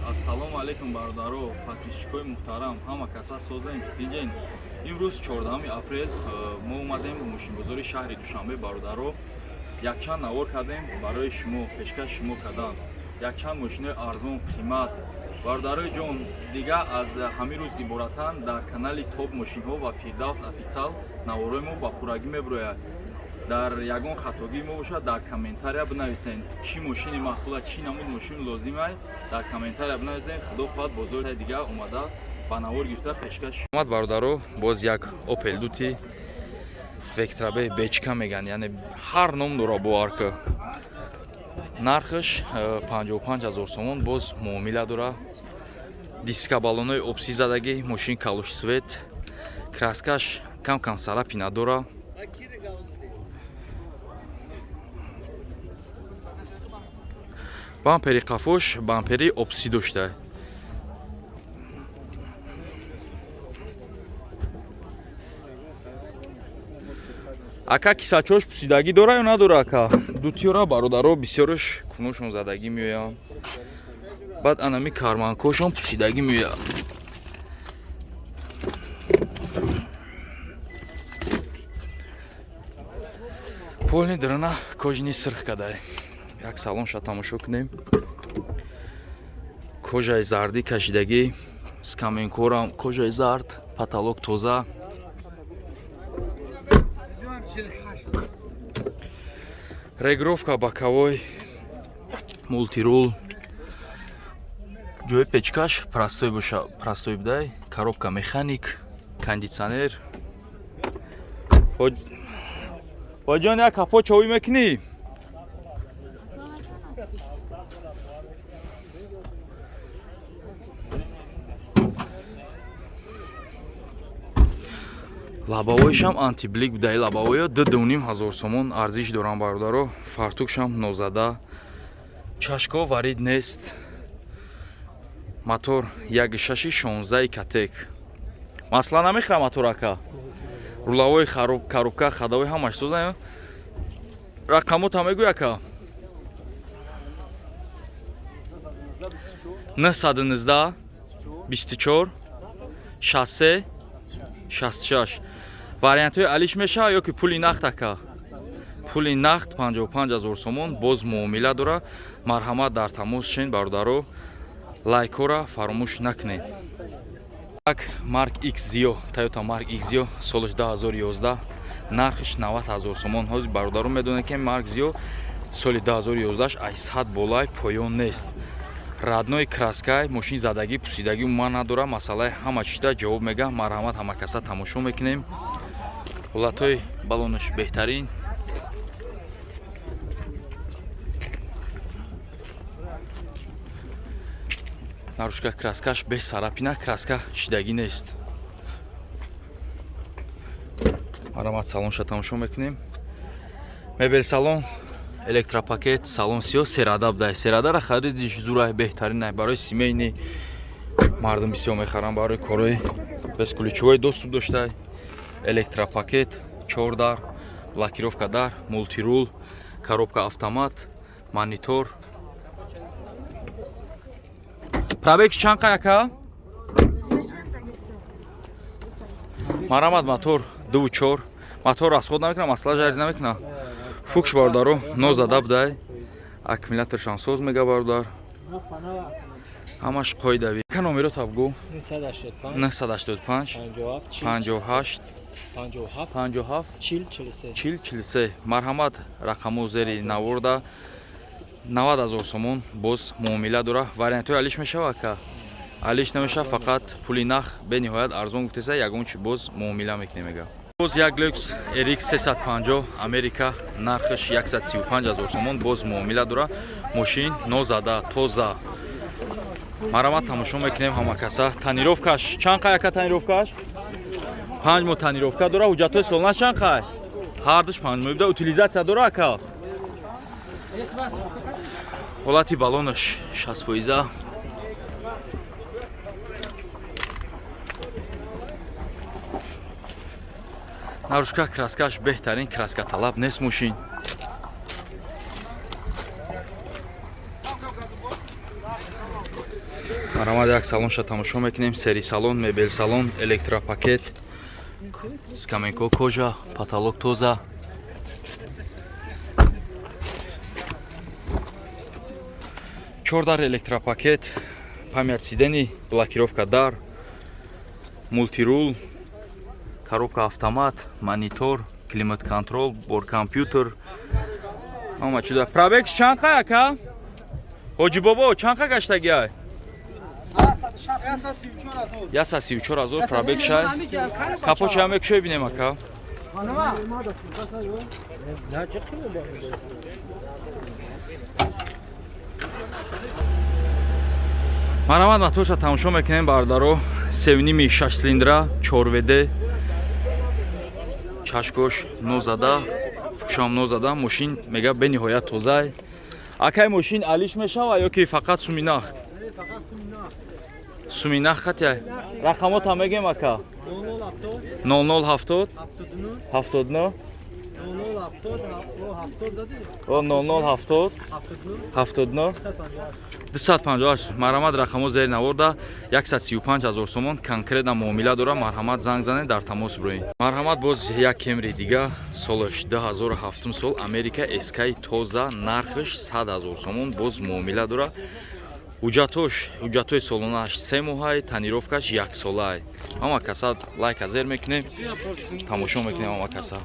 Ассалому алейкум бародаро, подписчикои муҳтарам, ҳама каса созем. Виден, имрӯз 14 апрел мо омадем мошинбозори шаҳри Душанбе бародаро. Якчанд навор кардем барои шумо, пешкаш шумо кардан. Якчанд мошинои арзон, қимат. Бародарои ҷон, дига аз ҳамин рӯз иборатан дар канали Топ мошинҳо ва Фирдавс официал наворҳои мо ба пуррагӣ мебирояд. Дар ягон хатогӣ мо бошад, дар комментария бинависен чӣ мошини маъқула, чӣ намуд мошин лозимай, дар комментария бинависен. Худо хоҳад бозори дига омада ба навор гирифта пешкаш омад бародаро. Боз як Opel Duty Vectra B бечка меган, яъне ҳар ном дора бо арка. Нархаш 55,000 сомон, боз муомила дора. Диска балонои обсӣ задагӣ, мошин калуш свет, краскаш кам сарапи надора. Бампери қафош, бампери обсӣ дошта. Ака кисачош пусидагӣ дора ё надора ака? Дутиёра бародаро бисёраш куношон задагӣ меояд. Баъд анами карманкошон пусидагӣ меояд. Полни драна кожини сирх кадай. Як салонша тамошо кунем. Кожаи зарди кашидагӣ, скаменкорам кожаи зард, паталок тоза. Регировка боковой, мультирул. Ҷои печкаш простой боша, простой будай, коробка механик, кондитсионер. Хоҷон як капо човӣ мекунӣ? Лабавоишам антиблик будаи лабавоё 2,5 сомон арзиш дорам бародаро. Фартукшам нозада. Чашко варид нест. Мотор 1.6 катек. Масла намехра мотор ака. Рулавои коробка, хадавои ҳамаш соза. Рақамота мегӯй ака. 919 24 63 66. Вариантҳои алиш меша ё ки пули нақд ака? Пули нақд 55,000 сомон, боз муомила дора. Марҳамат дар тамос шен бародаро. Лайкора фаромӯш накунед. Так Mark X Zio, Toyota Mark X Zio солиш 2011, нархиш 90,000 сомон. Ҳозир бародаро медонед ки Mark Zio соли 2011 ай 100 болай поён нест. Радной краскай, мошин задагӣ, пусидагӣ умуман надора. Масъалаи ҳама чита ҷавоб мега. Марҳамат, ҳама каса тамошо мекунем. ҳолатҳои балонаш беҳтарин. Нарушка краскаш без сарапина, краска шидагӣ нест. Марҳамат, салонша тамошо мекунем. Мебел салон, электропакет, салон сиёҳ, серада будай. Серадара харидиш зураи беҳтаринай. Барои семейни мардум бисёр мехарам, барои корои без куличҳои доступ доштай. Электропакет, 4 дар, блокировка дар, мультирул, коробка автомат, монитор. Пробегш чанд ака? Марҳамат, мотор 2.4. Мотор расход намекуна, масъала жарид намекуна. Фукш бародаро, нозада будай. Аккумуляторшам соз мега бародар. Ҳамаш қоидави. Ка номеро табгӯ? 985 58 57 40 43. Марҳамат, рақамо зери наворда. 90,000 сомон, боз муомила дора. Вариантҳои алиш мешава ака? Алиш намеша, фақат пули нах бениҳоят арзон гуфтеса, ягон чи боз муомила мекунем мега. Боз як Lux RX 350 Америка, нархаш 135,000 сомон, боз муомила дора. Мошин нозада, тоза. Марҳамат, тамошо мекунем ҳама каса. Танировкаш чанд қай ака? Танировкаш 5 моҳ танировка дора. ҳуҷҷатҳои солнаш чанд қай? Ҳар душ 5 моҳ буда. утилизатсия дора ака? ҳолати балонаш 60%. Нарушка краскаш беҳтарин, краска талаб нест мошин. марҳамат як салонша тамошо мекунем. Сери салон, мебел салон, электропакет, скаменко кожа, потолок тоза. Чордар электропакет, память сидени, блокировка дар, мультирул, коробка автомат, монитор, климат контрол, бор компьютер. Ама чуда. Пробег чанд ка яка? Ҳоҷи бобо чанд ка гаштаги ай? 134,000 пробег шай. Капо чам мекушои бинем ака? марҳамат матоша тамошо мекунем бародаро. Севними 6 цилиндра 4ВД. Чашкош нозада, фукшам нозада. Мошин мега бениҳоят тоза. Акай мошин алиш мешава ё ки фақат суминах? Суминах хатя. Рақамот ҳам мегем ака. 0070 79 0070 79 258. марҳамат рақамо зери наворда 135,000 сомон конкретна муомила дора. марҳамат занг занед, дар тамос буроед. марҳамат боз як кемри дига солаш 2007 сол Америка SK тоза нархш 100,000 сомон боз муомила дора. ҳуҷҷатҳои солонааш 3 моҳай, танировкаш 1 солай. ҳама каса лайк азер мекунем, тамошо мекунем ҳама каса.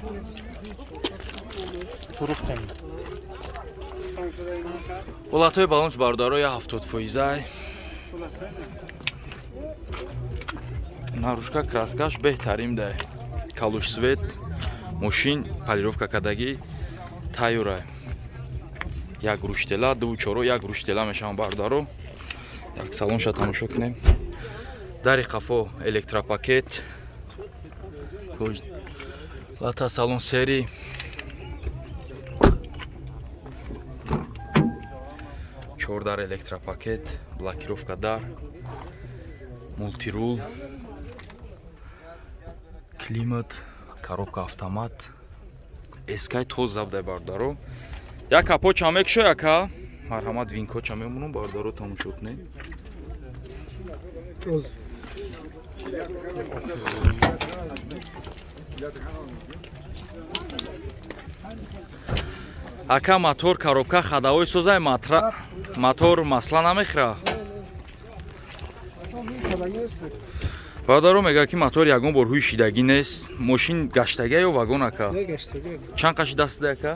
ҳолатҳои балонш бародаро 70%. нарушка краскаш беҳтарин да. калуш свет, мошин полировка кардагӣ тайёра. Як руштела, ду чоро, як руштела мешавам бародаро. Як салонша тамошо кунем. Дари қафо электропакет. Лата салон сери. Чордар электропакет, блокировка дар, мультирул, климат, коробка автомат. SK тоз забдай бардаро. Як капо чамек шо яка? марҳамат винко чамемунум бардаро тамошо кунед. ака мотор коробка хадаҳои созай мотор масла намехӯра. бародаро мега ки мотор ягон бор ҳуи шидагӣ нест. мошин гаштагия ё вагон ака? чанд қаши дастида ака?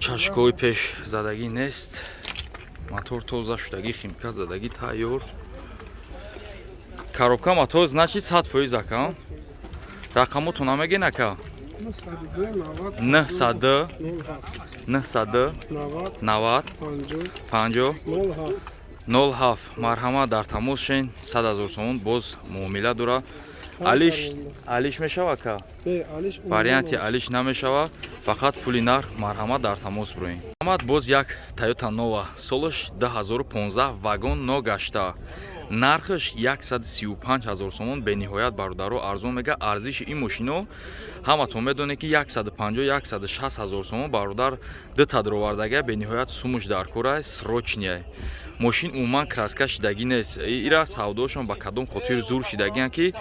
чашкои пеш задагӣ нест. мотор тоза шудагӣ, химкат задагӣ тайёр. коробка мотор значит 100% ака. рақамоту намеген ака? 902 90 50 07. марҳамат дар тамос шен. 100,000 сомон боз муомила дора. алиш мешава ака? варианти алиш намешава, фақат пули нарх. марҳамат дар тамос буроед. марҳамат боз як Toyota Nova солаш 2015 вагон ногашта. нархш 135,000 сомон бениҳоят бародаро арзон мега. арзиши ин мошино ҳаматон медонед ки 150-160,000 сомон бародар дита дровардага бениҳоят сумуш дар кора срочния. мошин умуман краска шидагӣ нест. ира савдошон ба кадом хотир зур шидагиан ки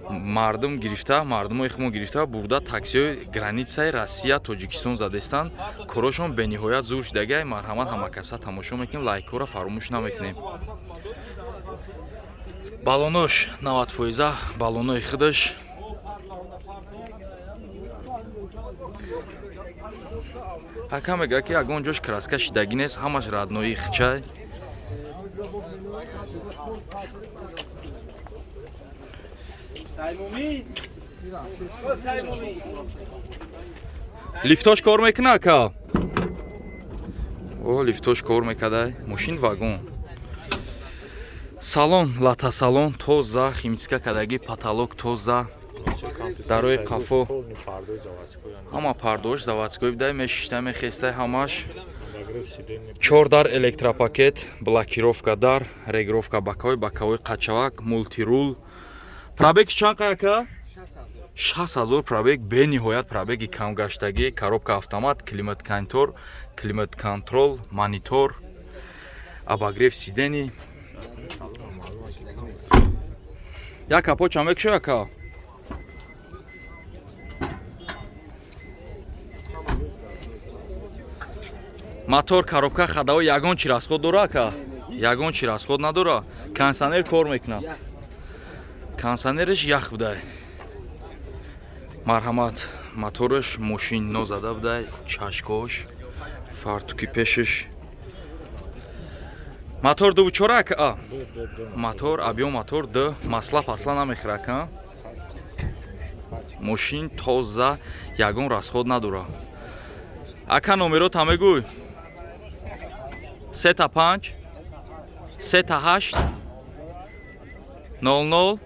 мардум гирифта, мардумои хумон гирифта бурда таксиҳои границаи Россия Тоҷикистон задестан. корошон бениҳоят зур шидагия. марҳамат ҳама каса тамошо мекунем, лайкҳоро фаромӯш намекунем. балонош 90%, балонои худаш. ака мега ки ягон ҷош краска шидагӣ нест, ҳамаш раднои хчай. лифтош кор мекуна ака? о лифтош кор мекардай. мошин вагон. салон лата салон тоза, химчистка кардагӣ, потолок тоза. дарои қафо ҳама пардош заводской бидай, мешишта мехестай ҳамаш. чордар электропакет, блокировка дар, регировка бакаҳои қачавак, мультирул. пробег чанд ака? 60,000 пробег, бениҳоят пробеги камгаштагӣ, коробка автомат, климат контрол, монитор. Обогрев сидений. Яка почам век шо яка? Мотор, коробка, ходовой ягон чи расход дора ака? Ягон чи расход надора? Кондиционер кор мекунад. Кондиционериш ях будай. Марҳамат, моториш мошин нозада будай, чашкош, фартуки пешиш. Мотор дувчора ака? Мотор, объем мотор д, масла фасла намехӯрад ка? Мошин тоза, ягон расход надора. Ака номерота мегӯй? 3-5 3-8 00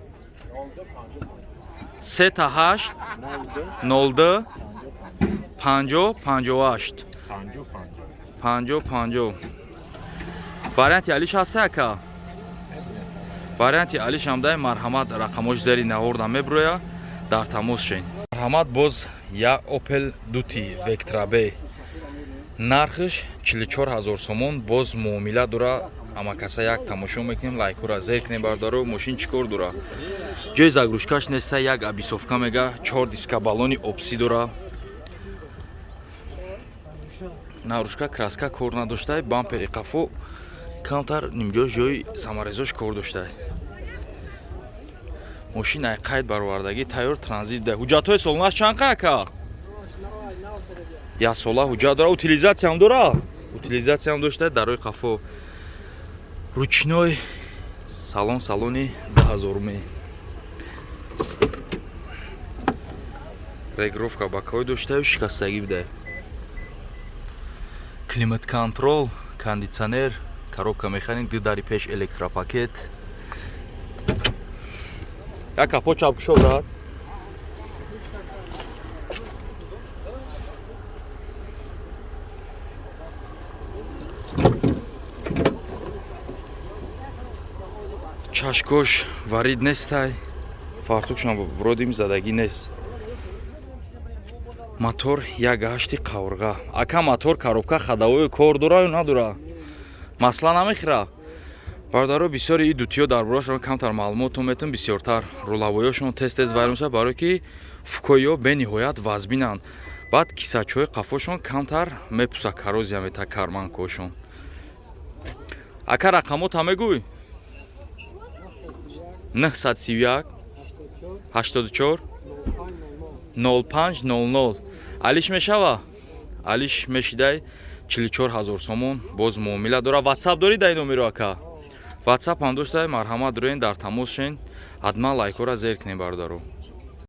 3-8 02 50 58 50 варианти алиш ҳаста ака? варианти алиш ҳамдай марҳамат рақамош зери наворда меброя дар тамос шен. Марҳамат боз я Opel Duty Vectra B. Нархиш 44 000 сомон, боз муомила дора. Ама каса як тамошо мекунем, лайкура зеркне бардаро, мошин чикор дора. Ҷои загрушкаш неста, як абисовка мега, 4 диска балони обсӣ дора. Нарушка краска кор надоштай, бампери қафо камтар нимҷош ҷои самарезош кор доштай. Мошин ай қайд баровардагӣ тайёр транзит да. Ҳуҷҷатҳои солонаш чанд ака? Я сола ҳуҷҷат дора, утилизатсияам дора? Утилизатсияам доштай, дарои қафо. Ручной салони 2000 регировка бакой доштаю шикастагӣ бидай. Климат контрол, кондитсионер, коробка механик, дидари пеш электропакет. Як капо чапкишо брат. Чашкош варид нестай, фартукшам вроде задагӣ нест. Мотор 1.8 қаврға. Ака мотор, коробка, ходовой кор дора ё надора? Масла намехӯра? Бародаро бисёри дутиё дар борашон камтар маълумото метавон бисёртар. Рулавоёшон тез вайрон мешавад барое ки фукоиё бениҳоят вазбинанд. Баъд кисачҳои қафошон камтар мепуса коррозия мета карманкошон. Ака рақамота мегӯй? 931 84 05 00. алиш мешава? алиш мешидай 44 000 сомон, боз муомила дора. WhatsApp дори дай номеро ака? WhatsApp ҳам доштай, марҳамат дорен дар тамос шен. ҳатман лайкора зеркне бародаро.